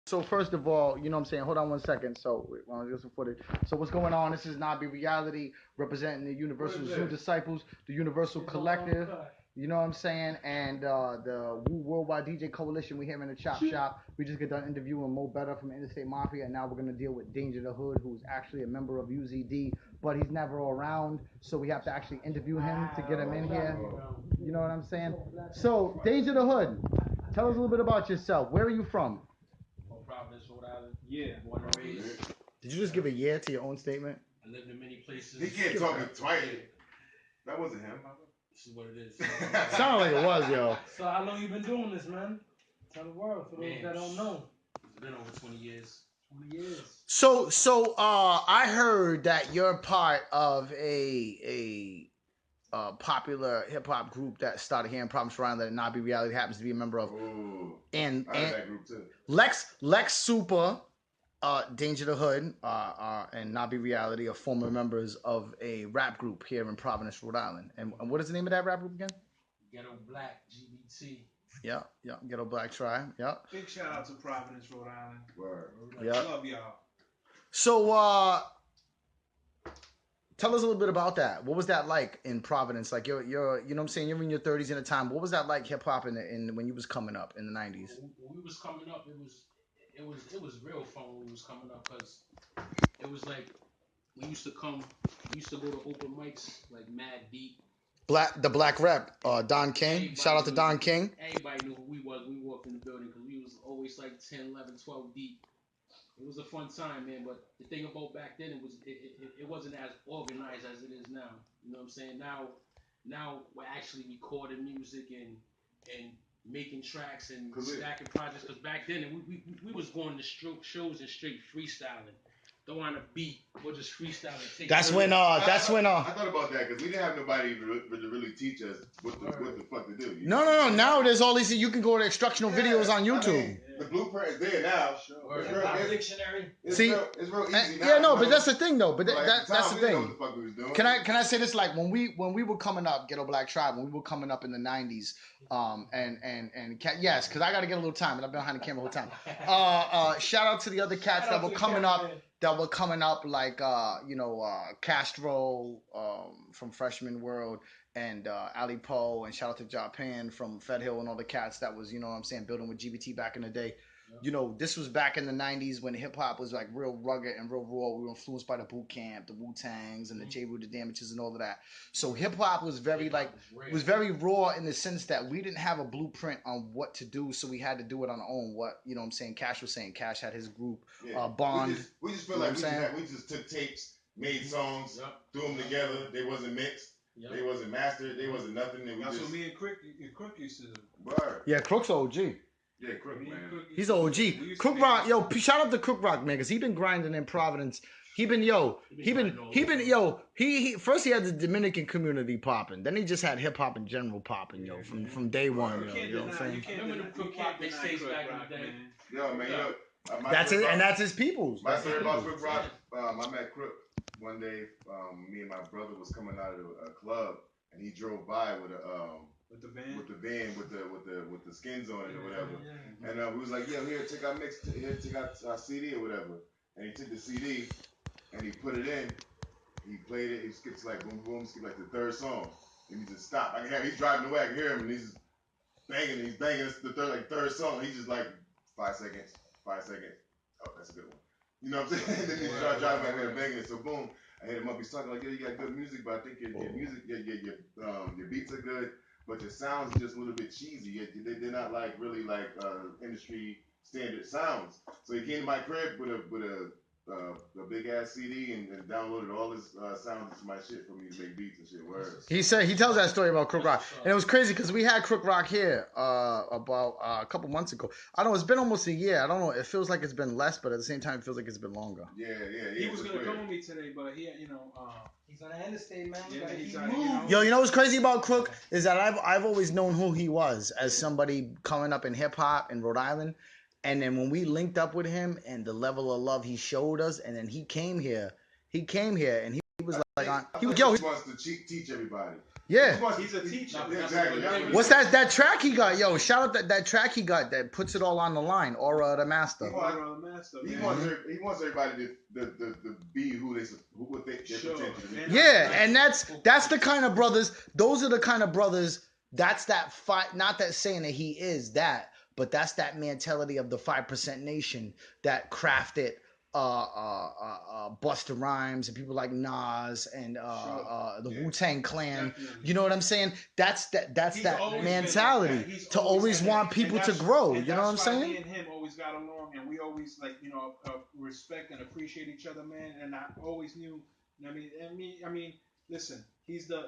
So first of all, you know what I'm saying? Hold on one second. So wait, I want to get some footage. So what's going on? This is Nabi Reality representing the Universal Zoo Disciples, the Universal Collective. You know what I'm saying? And the Woo Worldwide DJ Coalition. We here in the Chop Shop. We just got done interviewing Mo Better from Interstate Mafia, and now we're gonna deal with Danger the Hood, who's actually a member of UZD, but he's never around. So we have to actually interview him to get him in here. You know what I'm saying? So Danger the Hood, tell us a little bit about yourself. Where are you from? Providence, Rhode Island. Yeah, born and raised. Did you just give a yeah to your own statement? I lived in many places. He can't talk it twice. That wasn't him. This is what it is. Sounded like it was, yo. So how long you been doing this, man? Tell the world for those that don't know. It's been over 20 years. 20 years. So I heard that you're part of a popular hip hop group that started here in Providence, Rhode Island, that Nabi Reality happens to be a member of. Ooh, and I heard that group too. Lex Super, Danger the Hood, and Nabi Reality are former members of a rap group here in Providence, Rhode Island. And what is the name of that rap group again? Ghetto Black, GBT. Yeah, Ghetto Black Tribe. Yeah. Big shout out to Providence, Rhode Island. Word. Yeah. Love y'all. So tell us a little bit about that. What was that like in Providence? Like you're you know what I'm saying, you're in your 30s in a time. What was that like hip hop in when you was coming up in the 90s? When we was coming up, it was real fun when we was coming up, because it was like we used to go to open mics like Mad Deep. The Black Rep, Don King. Shout out to Don King. Everybody knew who we was. We walked in the building because we was always like 10, 11, 12 deep. It was a fun time, man. But the thing about back then, it wasn't as organized as it is now. You know what I'm saying? Now we're actually recording music and making tracks and stacking projects. Because back then, we was going to shows and straight freestyling. Don't want to beat or just freestyle and take. I thought about that because we didn't have nobody to really teach us what the fuck to do. No. Now there's all these. You can go to instructional videos on YouTube. I mean, the blueprint is there now. Sure. Dictionary. It's See, real easy now. Yeah, no, but that's the thing though. But that's the thing. Know what the fuck we was doing. Can I say this? Like when we were coming up, Ghetto Black Tribe, when we were coming up in the 90s, yes, because I got to get a little time, and I've been behind the camera the whole time. Shout out to the other cats that were coming up. That were coming up like Castro from Freshman World, and Ali Poe, and shout out to Japan from Fed Hill and all the cats that was, you know what I'm saying, building with GBT back in the day. Yeah. You know, this was back in the 90s when hip hop was like real rugged and real raw. We were influenced by the Boot Camp, the Wu-Tangs, and the J. Wu, the Damages, and all of that. So hip hop was very was very raw in the sense that we didn't have a blueprint on what to do, so we had to do it on our own. What, you know what I'm saying, Cash was saying. Cash had his group, Bond. We just feel like we just took tapes, made songs, threw them together. They wasn't mixed. Yep. They wasn't mastered. They wasn't nothing. That's what me and Crook used to do. Word. Yeah, Crook's OG. Yeah, Crook, man. He's OG. Crook Rock, yo, shout out to Crook Rock, man, because he been grinding in Providence. He first he had the Dominican community popping. Then he just had hip hop in general popping, yo, from day one, yo. You know what I'm saying? Remember the Crook Rock they staged back in the day? Yo, man, that's it, and that's his peoples. My story about Crook Rock, I met Crook one day. Me and my brother was coming out of a club, and he drove by with the skins on it or whatever. And we was like, yeah, here, take our CD or whatever. And he took the CD and he put it in. He played it. He skips like boom boom, skip like the third song, and he just stopped. He's driving away. I can hear him, and he's just banging. He's banging. It's the third song. He's just like 5 seconds. Oh, that's a good one. You know what I'm saying? Then he started driving back there banging it. So boom, I hit him up. He's talking like, yeah, you got good music, but I think your music, your beats are good. But your sounds just a little bit cheesy. They're not like really like industry standard sounds. So he came to my crib with a big ass CD and downloaded all his sounds to my shit for me to make beats and shit. Words. He tells that story about Crook Rock, and it was crazy because we had Crook Rock here about a couple months ago. I don't know, it's been almost a year. I don't know. It feels like it's been less, but at the same time, it feels like it's been longer. Yeah. He was gonna come with me today, but he, he's on the interstate, man. Yo, you know what's crazy about Crook is that I've always known who he was as somebody coming up in hip hop in Rhode Island. And then when we linked up with him and the level of love he showed us, and then he came here and he was He wants to teach everybody. Yeah. He's a teacher. Exactly. What's that track he got? Yo, shout out that track he got that puts it all on the line. Aura the Master. He wants everybody to be who what they potential to be. Yeah, and that's the kind of brothers. Those are the kind of brothers. That's that fight. Not that saying that he is that, but that's that mentality of the 5% Nation that crafted Busta Rhymes and people like Nas and the Wu-Tang Clan. Definitely. You know what I'm saying? That's that mentality Like to always want people to grow. You know what I'm saying? Me and him always got along, and we always respect and appreciate each other, man. And I always knew. I mean, listen, he's the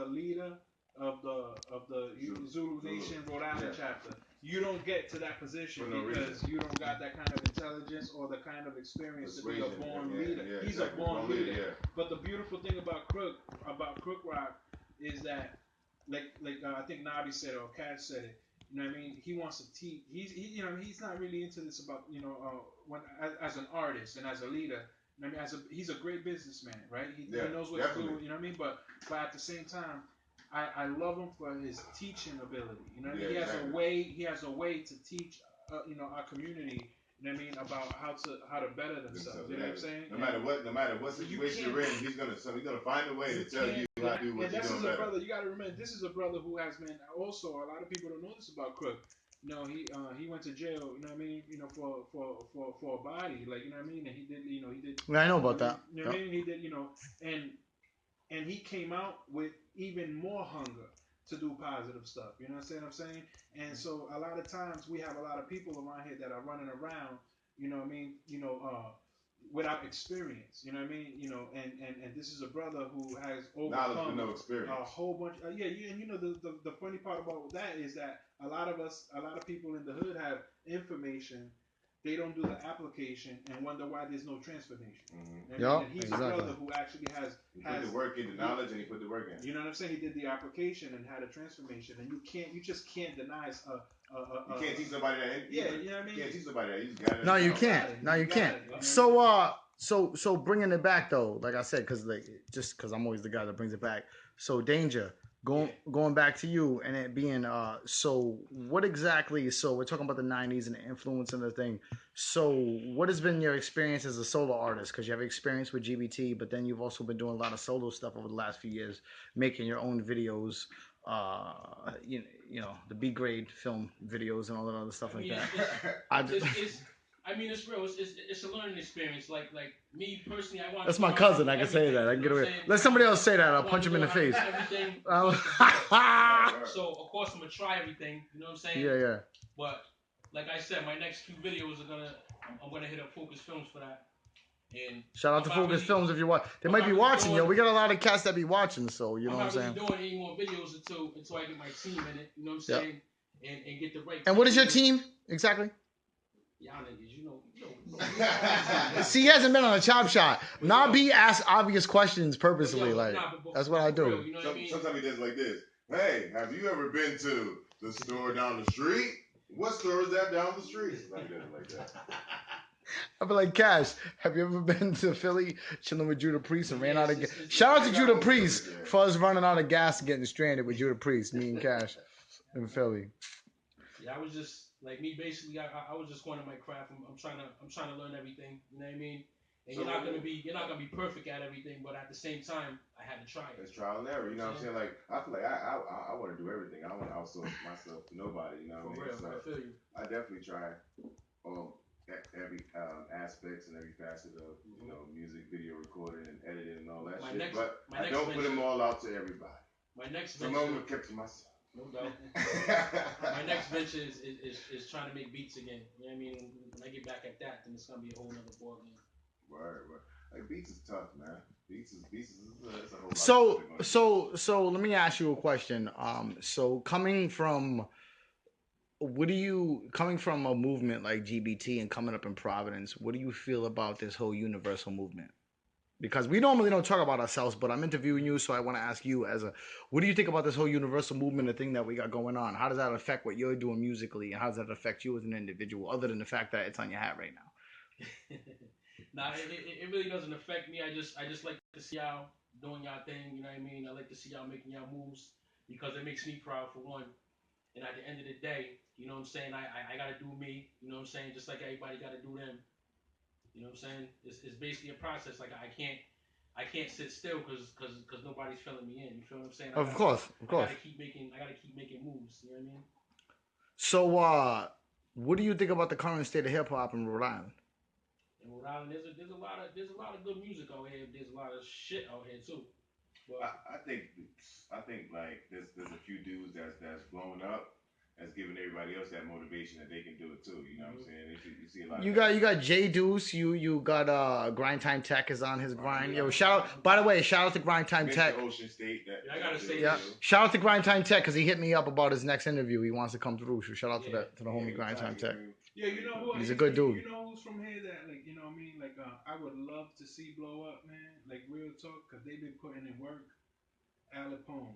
leader of the Zulu Nation Rhode Island chapter. You don't get to that position because you don't got that kind of intelligence or the kind of experience to be a born leader. He's a born leader. Yeah. But the beautiful thing about Crook Rock is that, I think Nabi said it or Cash said it. You know what I mean? He wants to teach. He's not really into this about as an artist and as a leader. I mean, he's a great businessman, right? He knows what to do. You know what I mean? But at the same time, I love him for his teaching ability. You know what I mean? He has a way to teach our community, you know what I mean, about how to better themselves. You know what I'm saying? No matter what situation you're in, he's gonna find a way to tell you how to do what you're doing better. Brother, you gotta remember, this is a brother who has been also, a lot of people don't know this about Crook. He went to jail, you know what I mean, for a body, like, you know what I mean, and he did. Yeah, I know about that. You know what I mean? He did, and he came out with even more hunger to do positive stuff. You know what I'm saying? And so a lot of times we have a lot of people around here that are running around, you know what I mean, without experience. You know what I mean? And this is a brother who has overcome a whole bunch. And the funny part about that is that a lot of people in the hood have information. They don't do the application and wonder why there's no transformation. Yeah, he's a brother who actually has put the work in, the knowledge, and he put the work in. You know what I'm saying? He did the application and had a transformation, and you just can't deny. You can't teach somebody that. Yeah, you know what I mean. You can't teach somebody that. You just got it. No, you can't. No, you can't. So bringing it back though, like I said, because I'm always the guy that brings it back. So Danger. Going back to you and it being so what exactly, so we're talking about the 90s and the influence and the thing, so what has been your experience as a solo artist, because you have experience with GBT, but then you've also been doing a lot of solo stuff over the last few years, making your own videos, the B grade film videos and all that other stuff like that. It's real. It's a learning experience. Like me personally, I want. That's my cousin. I can say that. I can get away. Let somebody else say that. I'll punch him in the face. Everything. So of course I'm gonna try everything. You know what I'm saying? Yeah. But like I said, my next few videos I'm gonna hit up Focus Films for that. And shout out to Focus Films if you watch. They might be watching, yo. We got a lot of cats that be watching, so you know what I'm saying. I'm not really doing any more videos until I get my team in it. You know what I'm saying? Yep. And get the right. And what is your team exactly? Y'all niggas, you know. See, he hasn't been on a Chopp Shop. Nabi asks obvious questions purposely, that's what I do. Real, you know what I mean? Sometimes he does like this. Hey, have you ever been to the store down the street? What store is that down the street? Like that. I'd be like, Cash, have you ever been to Philly chilling with Judah Priest and ran out of gas? Shout out to Judah Priest for us running out of gas and getting stranded with Judah Priest, me and Cash in Philly. Yeah, I was just like me. Basically, I was just going to my craft. I'm trying to learn everything. You know what I mean? And you're not gonna be perfect at everything, but at the same time, I had to try it. It's trial and error. You know what I'm saying? Like I feel like I want to do everything. I want to outsource myself to nobody. You know what I mean? Real, so I feel you. I definitely try every aspects and every facet of music, video recording, and editing and all that shit. But I don't put them all out to everybody. My next venture. Some of them are kept to myself. No doubt. My next venture is trying to make beats again. You know what I mean? When I get back at that, then it's gonna be a whole nother ball game. Right. Like beats is tough, man. Beats is a whole lot. So let me ask you a question. So coming from a movement like GBT and coming up in Providence, what do you feel about this whole universal movement? Because we normally don't talk about ourselves, but I'm interviewing you, so I want to ask you what do you think about this whole universal movement, the thing that we got going on? How does that affect what you're doing musically, and how does that affect you as an individual, other than the fact that it's on your hat right now? Nah, it really doesn't affect me. I just like to see y'all doing y'all thing. You know what I mean? I like to see y'all making y'all moves because it makes me proud for one. And at the end of the day, you know what I'm saying? I gotta do me. You know what I'm saying? Just like everybody gotta do them. You know what I'm saying? It's basically a process. Like I can't sit still because nobody's filling me in. You feel what I'm saying? Of course. I gotta keep making moves. You know what I mean? So, what do you think about the current state of hip hop in Rhode Island? In Rhode Island, there's a lot of good music out here. There's a lot of shit out here too. But I think like there's a few dudes that's blowing up, that's giving everybody else that motivation that they can do it too. You know what I'm saying? You see a lot. You got Jay Deuce. You got Grind Time Tech is on his grind. Yo, shout out. By the way, shout out to Grind Time Tech. Ocean State. I gotta say Yeah, shout out to Grind Time Tech because he hit me up about his next interview. He wants to come through. So shout out to the homie Grind Time Tech. Yeah, you know who? He's a good dude. You know who's from here that, like, you know what I mean? Like, I would love to see blow up, man. Like, real talk, because they've been putting in work. Ali Pone.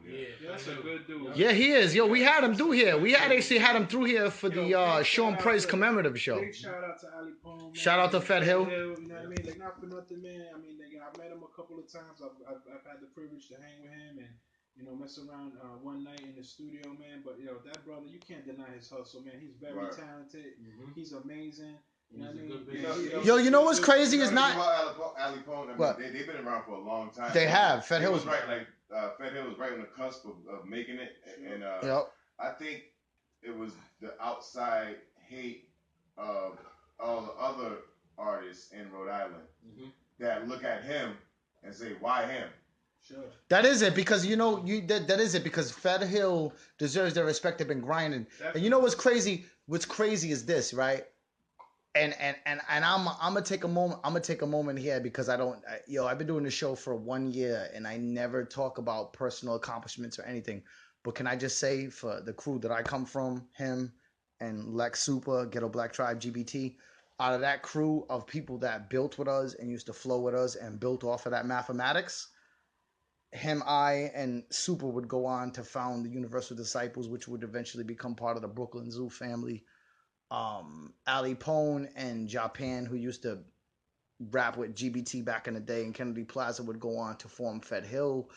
yeah, That's a good dude. Yeah, he is. Yo, we had him through here. We actually had him through here for the Sean Price commemorative show. Big shout out to Ali Pone. Man. Shout out to Fed Hill. You know what I mean? Like, not for nothing, man. I mean, like, I've met him a couple of times. I've had the privilege to hang with him and, you know, mess around one night in the studio, man. But, yo, that brother, you can't deny his hustle, man. He's very talented. Mm-hmm. He's amazing. You know what I mean? Yo, you know what's crazy is not. Ali Pone, I mean, they've been around for a long time. They have. Fed Hill was right, like Fed Hill was right on the cusp of making it, and yep. I think it was the outside hate of all the other artists in Rhode Island that look at him and say, "Why him?" Sure. That is it because that is it because Fed Hill deserves their respect. They've been grinding, and you know what's crazy? What's crazy is this, right? And I'm gonna take a moment. I'm gonna take a moment here because I've been doing the show for 1 year and I never talk about personal accomplishments or anything. But can I just say for the crew that I come from, him and Lex Super, Ghetto Black Tribe, GBT, out of that crew of people that built with us and used to flow with us and built off of that mathematics, him, I, and Super would go on to found the Universal Disciples, which would eventually become part of the Brooklyn Zoo family. Ali Pone and Japan, who used to rap with GBT back in the day, and Kennedy Plaza would go on to form Fed Hill.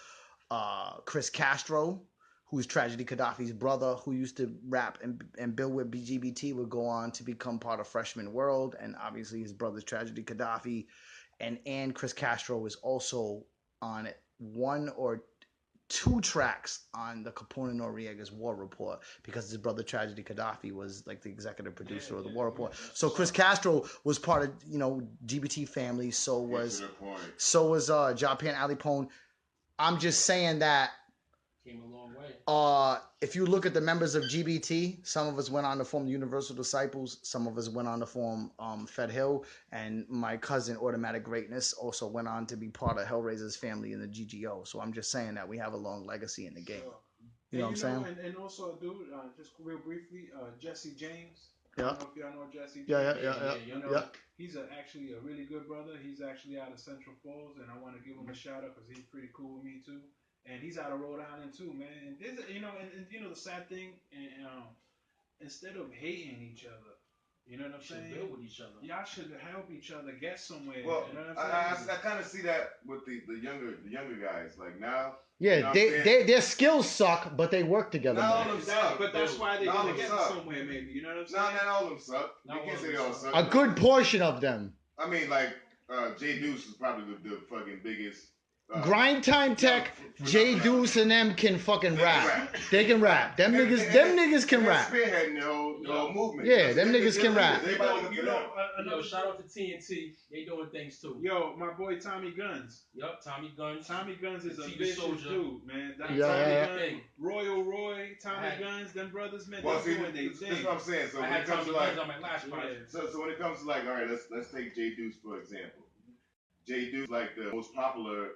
Chris Castro, who's Tragedy Gaddafi's brother, who used to rap and build with GBT, would go on to become part of Freshman World, and obviously his brother's Tragedy Gaddafi. And Chris Castro is also on one or two tracks on the Capone Noriega's War Report because his brother Tragedy Gaddafi was like the executive producer of the War Report. So Chris Castro was part of GBT family. So was Japan Ali Pone. I'm just saying that came a long way. If you look at the members of GBT, some of us went on to form the Universal Disciples. Some of us went on to form Fed Hill. And my cousin, Automatic Greatness, also went on to be part of Hellraiser's family in the GGO. So I'm just saying that we have a long legacy in the game. Sure. You know what I'm saying? And also, dude, just real briefly, Jesse James. Yeah. I don't know if y'all know Jesse James. Yeah. He's actually a really good brother. He's actually out of Central Falls, and I want to give him a shout out because he's pretty cool with me too. And he's out of Rhode Island too, man. And there's, the sad thing, instead of hating each other, you know what I'm saying? Build with each other. Y'all should help each other get somewhere. Well, you know what I'm saying? I kind of see that with the younger guys. Like now, yeah, their skills suck, but they work together. Not all of them suck, but that's why they're gonna get somewhere, maybe. You know what I'm saying? Not all of them suck. You can't say they all suck. A good portion of them. I mean, like Jay Deuce is probably the fucking biggest. Grind Time Tech, Jay Deuce and them can fucking rap. They can rap. Them niggas can rap. Spearheading the whole movement. Yeah, them niggas can rap. Shout out to TNT. They doing things too. Yo, my boy Tommy Guns. Yup, Tommy Guns. Tommy Guns is a vicious dude, man. Yeah. Guns, Royal Roy, Tommy Guns, them brothers, man. Well, they doing their thing. That's what I'm saying. So I when it comes to Guns on my last project. so when it comes to like, all right, let's take Jay Deuce for example. Jay Deuce, like the most popular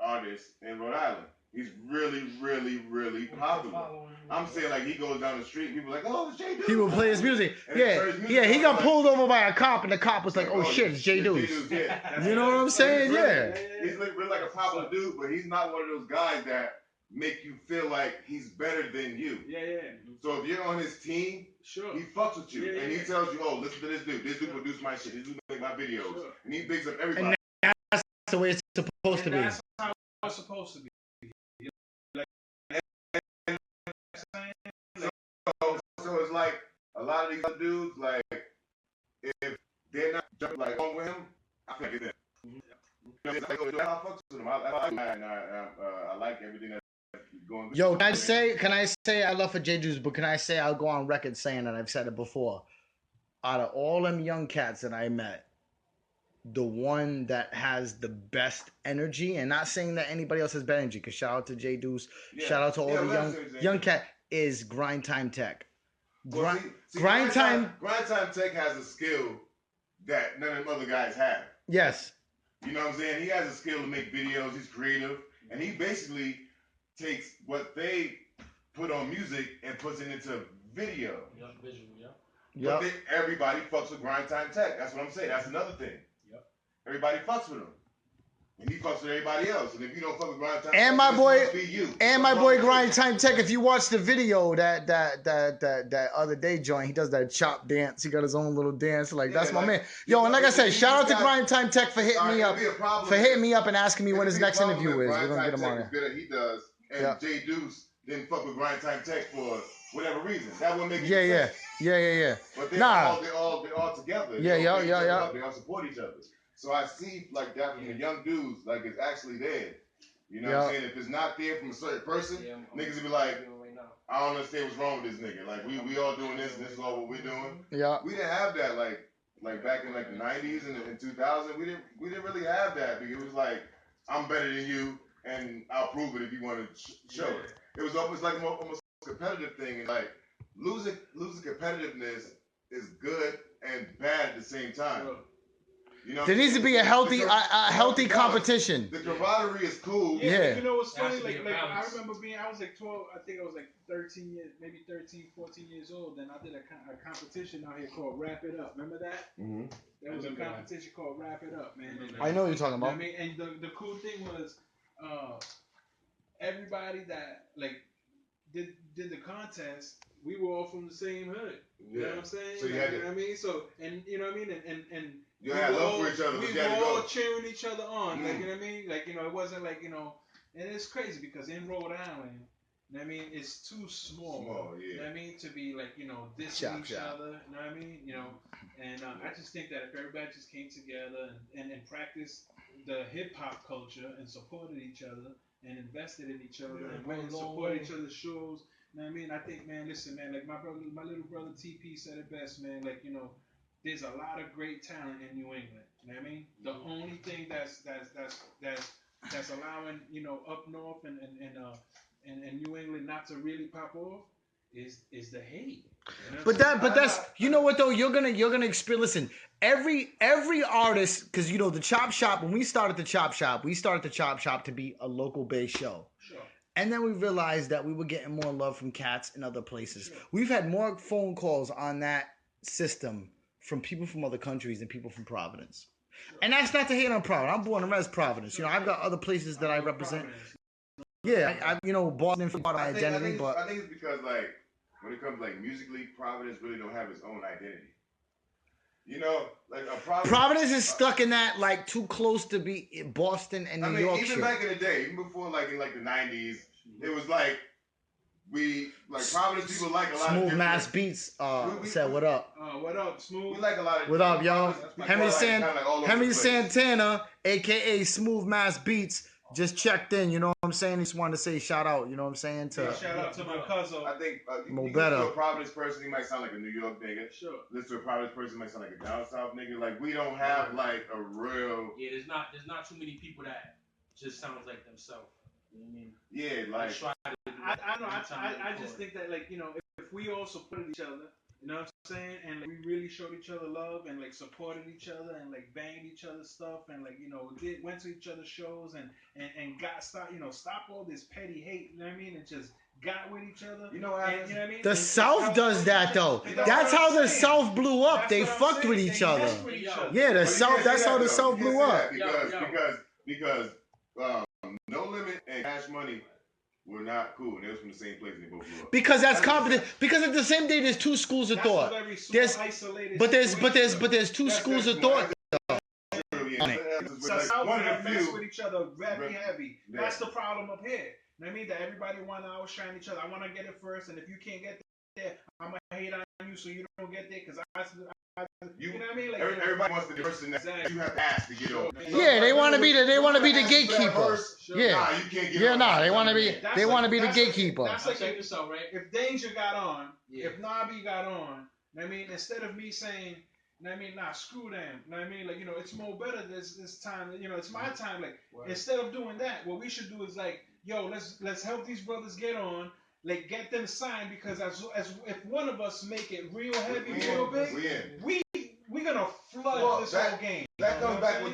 artist in Rhode Island. He's really, really, really popular. I'm saying like he goes down the street, people are like, oh, it's Jay Deuce. People play his music. Yeah, he got pulled over by a cop, and the cop was like, oh shit, it's Jay Deuce. Yeah. You know what I'm saying? Yeah. He's really like a popular dude, but he's not one of those guys that make you feel like he's better than you. Yeah. So if you're on his team, sure, he fucks with you, Yeah, and he tells you, "Oh, listen to this dude. This dude produced my shit. This dude make my videos, Sure. and he bigs up everybody." And that's the way it's supposed to be. That's how it's supposed to be. So it's like a lot of these other dudes, like if they're not jumping like on with him, I can't get them. It's like, I fucks with him. I like everything that's going. Yo, can I say I love for J Juice, but can I say I'll go on record saying that I've said it before. Out of all them young cats that I met, the one that has the best energy, and not saying that anybody else has better energy, because shout out to J Deuce, shout out to all the young cat, is Grind Time Tech. Grind Time Tech has a skill that none of them other guys have. Yes. You know what I'm saying? He has a skill to make videos. He's creative, and he basically takes what they put on music and puts it into video. Visual, But everybody fucks with Grind Time Tech. That's what I'm saying. That's another thing. Yep. Everybody fucks with him. And he fucks with everybody else. And if you don't fuck with Grind Time and Tech, my boy, be you. and my boy Grind Time Tech, if you watch the video that other day joint, he does that chop dance. He got his own little dance. Like, that's my man. Yo, and like I said, shout out to Grind Time Tech for hitting me up. For hitting me up and asking me when his next interview is. We're gonna get him on there. Good at he does. And Jay Deuce didn't fuck with Grind Time Tech for whatever reason. That would make sense. Yeah. But they're all together. They all support each other. So I see like that from the young dudes, like it's actually there. You know what I'm saying? If it's not there from a certain person, niggas will be like, I don't understand what's wrong with this nigga. Like we all doing this, and this is all what we're doing. Yeah. We didn't have that like back in like the 90s and in 2000. We didn't really have that because it was like, I'm better than you, and I'll prove it if you want to show it. It was almost like almost a competitive thing, and like losing competitiveness is good and bad at the same time. You know, there needs to be a healthy competition. The camaraderie is cool. Yeah. You know what's funny? Like I remember I was like 12, I think I was like 13 years, maybe 13, 14 years old. Then I did a competition out here called Wrap It Up. Remember that? Mm-hmm. There was a competition called Wrap It Up, man. I know what you're talking about. I mean, and the cool thing was, everybody that like did the contest, we were all from the same hood. You know what I'm saying? So you know what I mean? So, and you know what I mean? And you had love for each other. We were all cheering each other on. Like, you know what I mean? Like, you know, it wasn't like, you know, and it's crazy because in Rhode Island, you know what I mean, it's too small. You know what I mean? To be like, you know, dissing each other. You know what I mean? You know, and I just think that if everybody just came together and practiced the hip hop culture and supported each other and invested in each other and went and supported each other's shows. You know what I mean? I think, man, listen, man, like my little brother TP said it best, man. Like, you know, there's a lot of great talent in New England. You know what I mean? The only thing that's allowing, you know, up north and New England not to really pop off is the hate. You know but that's you know what though, you're gonna experience. Listen, every artist, because you know the Chopp Shop, when we started the Chopp Shop to be a local based show. Sure. And then we realized that we were getting more love from cats in other places. Sure. We've had more phone calls on that system from people from other countries than people from Providence. Sure. And that's not to hate on Providence. I'm born and raised Providence. You know, I've got other places that I represent. Yeah, I you know, Boston for my identity, but I think it's because like when it comes like musically, Providence really don't have its own identity. You know, like Providence is stuck in that like too close to be Boston and New York. Even back in the day, even before like in like the 90s, it was like Providence people like a lot Smooth of Mass Beats said what up. What up, Smooth? We like a lot of what up, y'all? Henry like Santana, aka Smooth Mass Beats, just checked in. You know what I'm saying? He just wanted to say shout out. You know what I'm saying? Shout out to my cousin. I think you listen to a Providence person, he might sound like a New York nigga. Sure. Listen to a Providence person, he might sound like a down south nigga. Like we don't have like a real. Yeah, there's not too many people that just sounds like themselves. You know what I mean? Yeah, like I just think that like, you know, if we all supported each other, you know what I'm saying, and like, we really showed each other love and like supported each other and like banged each other's stuff and like, you know, went to each other's shows and stop all this petty hate, you know what I mean, and just got with each other. You know what I mean? The South does that though. That's how the South blew up. They fucked with each other. Yeah, the South. That's how the South blew up. Because No Limit and Cash Money were not cool, and they was from the same place, and they both blew up. Because that's competent. Because at the same day, there's two schools of thought. Very small, isolated But there's two schools of thought. One of the few with each other heavy. Yeah. That's the problem up here. You know what I mean? That everybody want to outshine each other. I want to get it first, and if you can't get there, I'm gonna hate on you so you don't get there because you know what I mean? Like, everybody wants the person that you have to ask to get over. Yeah, they want to be the gatekeeper. Yeah, nah, you can't get they want to be the gatekeeper. That's like check this out, right? If Danger got on, if Nabi got on, you know what I mean, instead of me saying, you know what I mean, nah, screw them. You know what I mean? Like, you know, it's more better this time. You know, it's my time. Like, instead of doing that, what we should do is like, yo, let's help these brothers get on. Like, get them signed because as if one of us make it real heavy, real big, we're gonna flood this whole game. That comes back to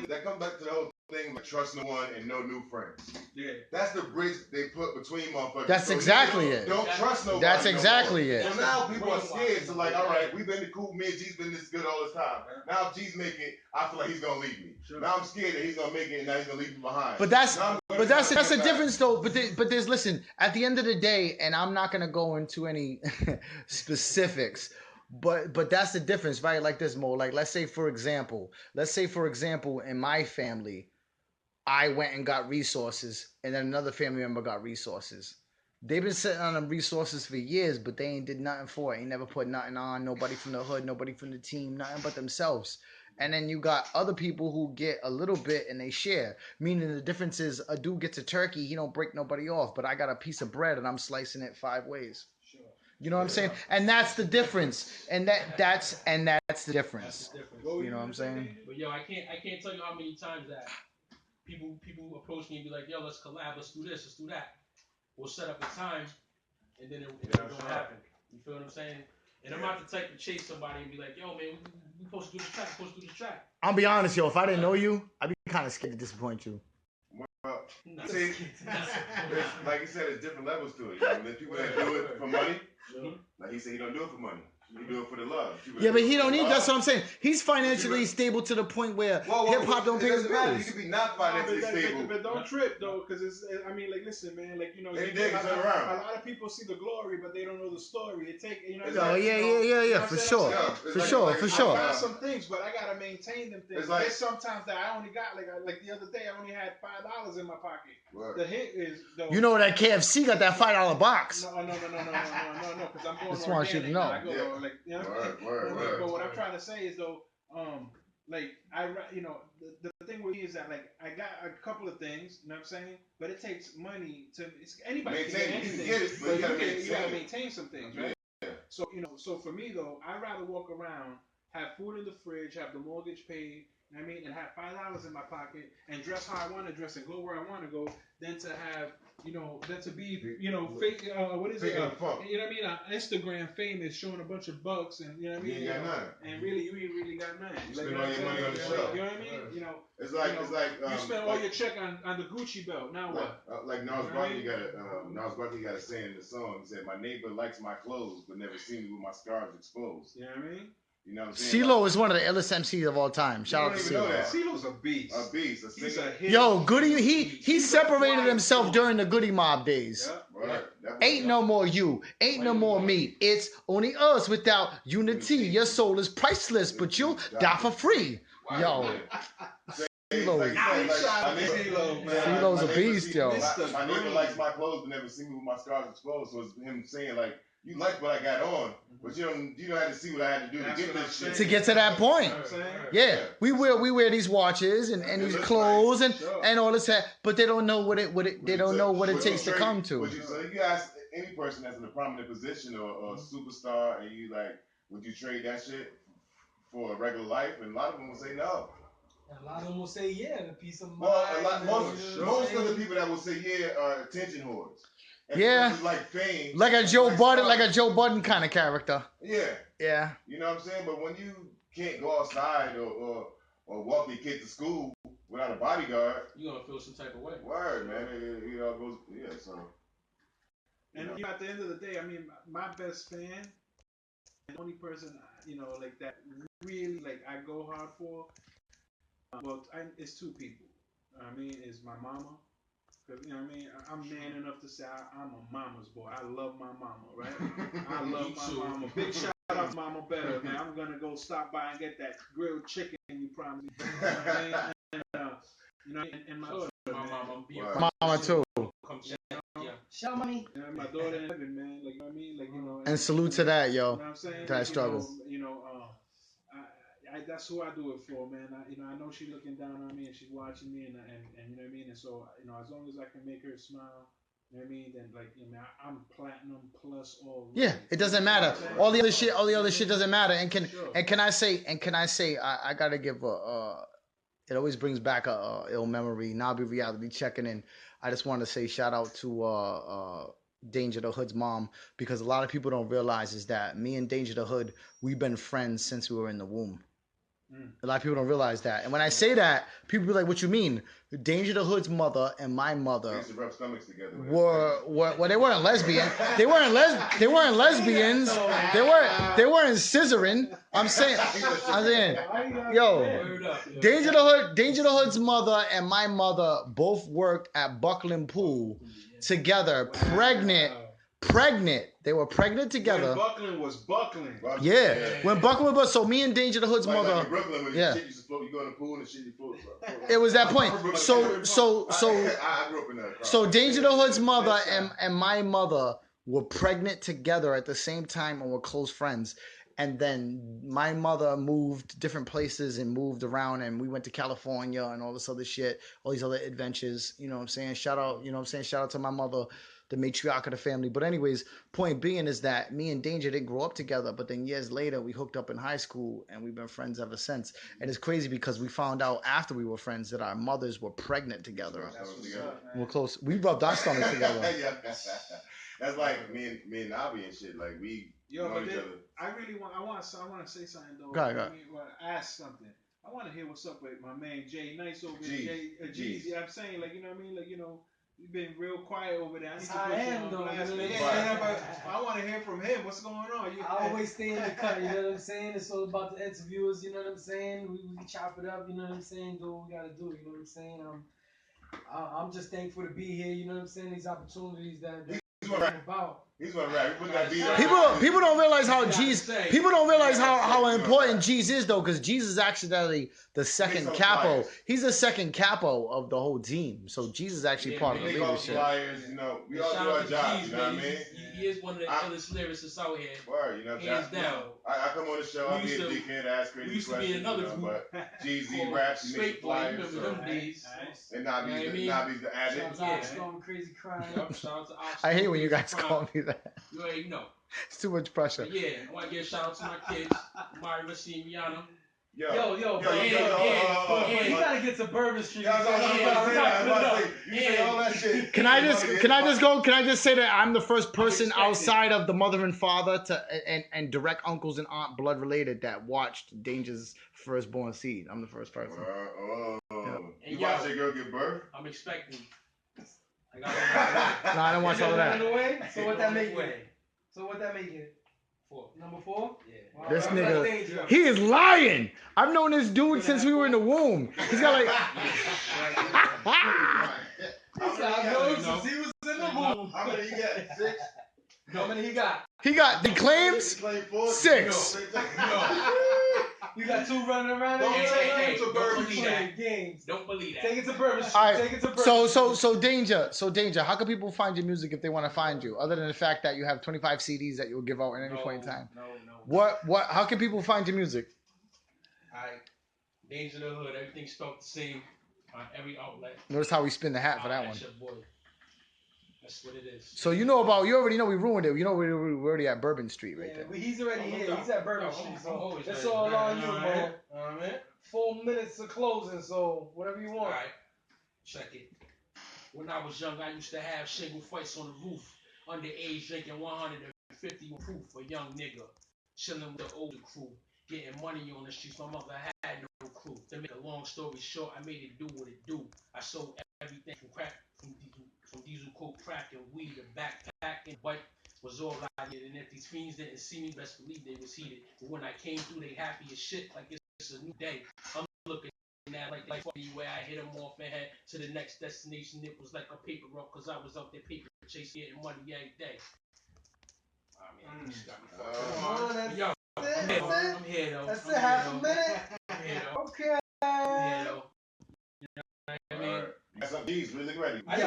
the whole thing like trust no one and no new friends. Yeah. That's the bridge they put between motherfuckers. That's exactly it. Don't trust nobody. That's exactly it. So now people are scared. So like, all right, we've been cool. Me and G's been this good all this time. Now if G's make it, I feel like he's gonna leave me. Sure. Now I'm scared that he's gonna make it and now he's gonna leave me behind. But that's a difference though. But there's listen. At the end of the day, and I'm not gonna go into any specifics. But that's the difference, right? Like this, Mo. Like let's say for example, in my family, I went and got resources, and then another family member got resources. They've been sitting on them resources for years, but they ain't did nothing for it. Ain't never put nothing on. Nobody from the hood, nobody from the team, nothing but themselves. And then you got other people who get a little bit and they share. Meaning the difference is a dude gets a turkey, he don't break nobody off. But I got a piece of bread and I'm slicing it 5 ways. Sure. You know what I'm saying? And that's the difference. And that's the difference. You know what I'm saying? But yo, I can't tell you how many times that people approach me and be like, yo, let's collab, let's do this, let's do that. We'll set up a time, and then it don't happen. You feel what I'm saying? And I'm not the type to chase somebody and be like, yo, man, we supposed to do this track, I'll be honest, yo, if I didn't know you, I'd be kind of scared to disappoint you. Well, see, like you said, there's different levels to it. You know, there's people that do it for money. Like he said, he don't do it for money. You do it for the love. Yeah, but he don't need. That's what I'm saying. He's financially stable to the point where hip hop don't pay his bills. You can be not financially stable, but don't trip though, because it's. I mean, like, listen, man, like, you know, a lot of people see the glory, but they don't know the story. It take, you know. Oh yeah, for sure. I got some things, but I gotta maintain them things. There's sometimes that I only got like the other day, I only had $5 in my pocket. Word. The hit is though. You know that KFC got that $5 box. No, because I'm going. Just want you to know. Like, you know, word. But what I'm trying to say is though, like the thing with me is that like I got a couple of things, you know what I'm saying, but it takes money to anybody can get anything, but you gotta maintain some things, right? Yeah. So so for me though, I'd rather walk around, have food in the fridge, have the mortgage paid, you know what I mean, and have $5 in my pocket and dress how I want to dress and go where I want to go, than to have, than to be, fake, what is it? You know what I mean? Instagram famous, showing a bunch of bucks, and you know what I mean? You ain't got none. And really, you ain't really got none. You spend all your money on the show. You know what I mean? It's like you spend all your check on the Gucci belt. Now what? Like Nas Barkley got a saying in the song. He said, "My neighbor likes my clothes, but never seen me with my scars exposed." You know what I mean? You know what I'm saying? CeeLo is one of the illest MCs of all time. Shout out to CeeLo. CeeLo's a beast. A beast. He's a hit. Yo, Goody, he separated himself during the Goody Mob days. Yeah, right. Ain't no more you. Ain't no more me. It's only us without unity. Your soul is priceless, but you'll die for free. Yo. CeeLo's a beast, yo. My neighbor likes my clothes, but never see me with my scars exposed. So it's him saying like, you like what I got on, but you don't have to see what I had to do to get this shit. To get to that point. Yeah. We wear these watches and these clothes and all this, but they don't know what it takes to come to. So you ask any person that's in a prominent position or a superstar, and you like, would you trade that shit for a regular life? And a lot of them will say no. A lot of them will say yeah, the peace of mind. Well, most of the people that will say yeah are attention whores. And yeah, like fame, like a Joe Budden kind of character. Yeah. You know what I'm saying? But when you can't go outside or walk your kid to school without a bodyguard, you're gonna feel some type of way. Word, man. It all goes. Yeah. So. And at the end of the day, I mean, my best fan, the only person like that really like I go hard for. It's two people. I mean, is my mama. Because, you know what I mean? I'm man enough to say I'm a mama's boy. I love my mama, right? I love my mama. Big shout out to Mama Better, man. I'm going to go stop by and get that grilled chicken you promised me. You know what I mean? And my daughter, Mama too. Shout money. My daughter in heaven, man. Like, you know what I mean? Like, you know. And salute to that, yo. You know what I'm saying? To that struggle. That's who I do it for, man. I know she's looking down on me and she's watching me, and you know what I mean. And so, as long as I can make her smile, you know what I mean. Then, like, I'm platinum plus all. Yeah, it doesn't matter. All the other shit doesn't matter. And can I say, I gotta give it always brings back a ill memory. Nabi Reality checking in. I just want to say shout out to Danger the Hood's mom, because a lot of people don't realize is that me and Danger the Hood, we've been friends since we were in the womb. A lot of people don't realize that. And when I say that, people be like, what you mean? Danger the Hood's mother and my mother used to rub stomachs together. Well, they weren't lesbian. They weren't lesbians. They weren't scissoring. I'm saying, yo, Danger the Hood's mother and my mother both worked at Buckland Pool together, pregnant. They were pregnant together. When Buckland was Buckland. Yeah. When Buckland was, so me and Danger the Hood's mother. Like in Brooklyn, when you float, you go in the pool and shit, you float. It was that point. I grew up in that. So Danger the Hood's mother and my mother were pregnant together at the same time and were close friends. And then my mother moved different places and moved around, and we went to California and all this other shit, all these other adventures. You know what I'm saying? Shout out to my mother, the matriarch of the family. But anyways, point being is that me and Danger didn't grow up together, but then years later we hooked up in high school and we've been friends ever since. And it's crazy because we found out after we were friends that our mothers were pregnant together. We're close. We rubbed our stomachs together. That's like me and Nabi and shit. Like we know each other. I want to say something though. Go ahead. Ask something. I want to hear what's up with my man Jay Nice over there. Jeez. Yeah, I'm saying, like, you know what I mean? Like, you've been real quiet over there. I need to put you on blast. But I want to hear from him. What's going on? I always stay in the cut, you know what I'm saying? It's all about the interviews, you know what I'm saying? We chop it up, you know what I'm saying? Do what we gotta do, you know what I'm saying? I'm just thankful to be here, you know what I'm saying? These opportunities that about. He's gonna rap. People don't realize how how important G's is though, because G's is actually the second capo. He's the second capo of the whole team. So G's is actually part of the leadership. Flyers, we all do our jobs. You know what I mean? He is one of the illest lyricists out here. Word, hands down. I come on the show. I'll be a dickhead, ask crazy questions. We used to be in another group. But GZ raps, he makes flyers. Remember them days? And Nabi's the addict. Shout out Crazy Crying. I hate when you guys call me that. You already know. It's too much pressure. But yeah, I want to give a shout out to my kids, Mari, Rashid, Rihanna. Yo, you gotta get to Bourbon Street. You say all that shit. Can I just say that I'm the first person outside of the mother and father and direct uncles and aunt blood related that watched Danger's firstborn seed. I'm the first person. You watched your girl give birth? I'm expecting. No, I don't watch all of that. So what that make it? 4. Number 4? Yeah. Wow, this nigga, he is lying. I've known this dude since we were in the womb. He's got like. I've known since he was in the womb. How many you got? 6? How many he got? The claims 6. You got 2 running around. Don't believe that. Games. Don't believe that. Take it to Bourbon Street. All right. Take it to Bourbon Street. So Danger. How can people find your music if they want to find you? Other than the fact that you have 25 CDs that you'll give out at any point in time. No. What? How can people find your music? Alright. Danger the Hood. Everything's spelled the same on every outlet. Notice how we spin the hat for that one. That's your boy. That's what it is. So you already know we ruined it. We're already at Bourbon Street right there. He's already here. He's at Bourbon Street. So it's all on you, man. 4 minutes of closing, so whatever you want. Alright. Check it. When I was young, I used to have shingle fights on the roof. Underage drinking 150 proof. A young nigga. Chilling with the older crew. Getting money on the streets. My mother had no clue. To make a long story short, I made it do what it do. I sold everything from crack, from diesel coke, crack, and weed, a backpack, and bike was all I did. And if these fiends didn't see me, best believe they was heated. But when I came through, they happy as shit, like it's a new day. I'm looking that like funny where I hit him off and head to the next destination. It was like a paper route because I was out there paper chasing, getting money every day. I mean, yo, I'm here though. That's it, half a minute. I'm here though. Okay. I'm here though. You know what I mean? That's up, G's really ready. I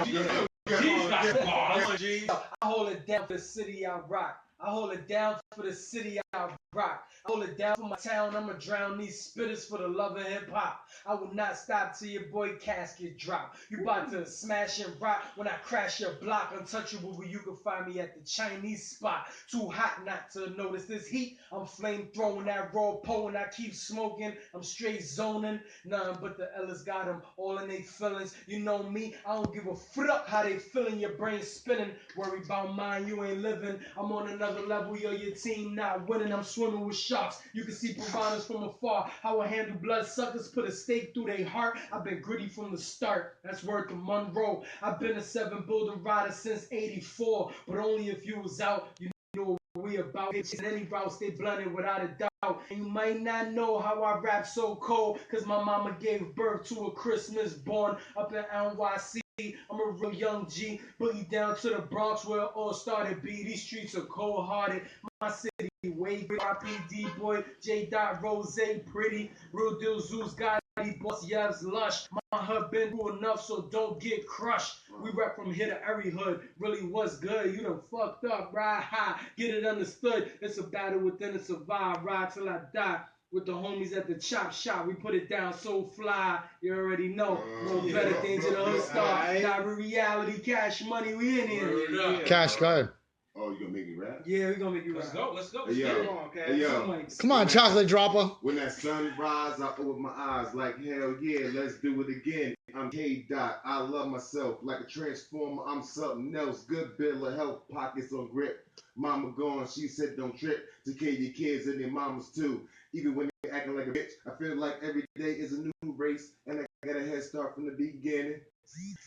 hold it down for the city I rock. I hold it down for the city I rock. I hold it down for my town. I'ma drown these spitters for the love of hip hop. I will not stop till your boy casket drop. You about to smash and rock when I crash your block. Untouchable where you can find me at the Chinese spot. Too hot not to notice this heat. I'm flame throwing that raw pole and I keep smoking. I'm straight zoning. Nothing but the Ellis got them all in they feelings. You know me, I don't give a fuck how they feeling. Your brain spinning. Worry about mine, you ain't living. I'm on another level, yo, your team not winning. I'm swimming with sharks. You can see piranhas from afar. How I handle bloodsuckers, put a stake through their heart. I've been gritty from the start. That's word to Monroe. I've been a 7 builder rider since 84. But only if you was out, you know what we about. In any routes, they blunted without a doubt. And you might not know how I rap so cold, cause my mama gave birth to a Christmas born up in NYC. I'm a real young G, boogie down to the Bronx where it all started. B, these streets are cold-hearted. My city, way RPD boy, J. Rose, pretty, real deal Zeus, Gotti, Boss Yevs, Lush. My hood been through enough, so don't get crushed. We rap from here to every hood. Really, what's good? You done fucked up, ride high, get it understood. It's a battle within a survive, ride till I die. With the homies at the Chopp Shop, we put it down so fly. You already know. No better things in the hood star. Not reality, cash money. We in here. Cash, go ahead. Oh, you gonna make me rap? Yeah, we gonna make you rap. Let's go. Hey, yo. Hey, yo. Come on, chocolate dropper. When that sun rise, I open my eyes like hell yeah, let's do it again. I'm K-Dot, I love myself like a transformer, I'm something else. Good bill of health, pockets on grip. Mama gone, she said don't trip. Take care of your kids and their mamas too. Even when they acting like a bitch, I feel like every day is a new race, and I got a head start from the beginning.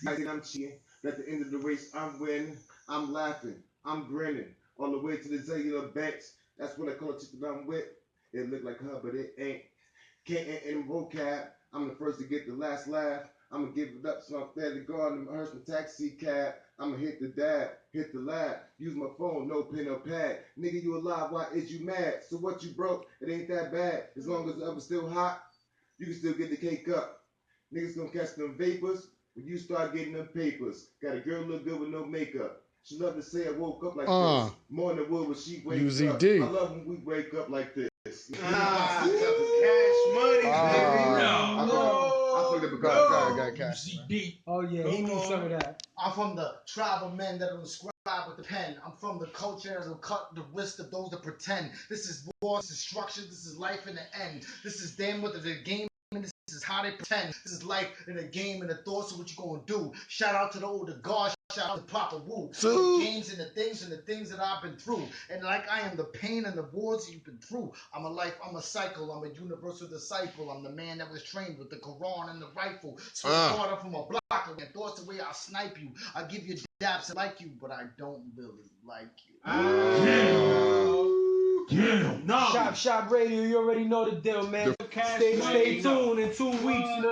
I think I'm cheating. At the end of the race, I'm winning. I'm laughing. I'm grinning. On the way to the cellular banks, that's what I call a chick that I'm with. It look like her, but it ain't. Can't in vocab. I'm the first to get the last laugh. I'ma give it up, so I'm fair to go on the hearse with taxi cab. I'ma hit the dab, hit the lab, use my phone, no pen or pad. Nigga, you alive, why is you mad? So what you broke, it ain't that bad. As long as the oven's still hot, you can still get the cake up. Niggas gonna catch them vapors when you start getting them papers. Got a girl look good with no makeup. She love to say I woke up like this. More than wood when she wakes up. I love when we wake up like this. Cash money, I figured because cash. Oh yeah, he needs some of that. I'm from the tribe of men that will inscribe with the pen. I'm from the culture that will cut the wrist of those that pretend. This is war, this is structure, this is life in the end. This is them with the game. This is how they pretend. This is life in a game and the thoughts of what you gonna do. Shout out to the older gods. Shout out to Papa Wu. The games and the things that I've been through. And like I am the pain and the wars you've been through. I'm a cycle. I'm a universal disciple. I'm the man that was trained with the Quran and the rifle. So I up from a block and thoughts the way I snipe you. I give you daps and like you, but I don't really like you. No. Chopp Shop Radio, you already know the deal, man. Stay tuned in 2 weeks. You know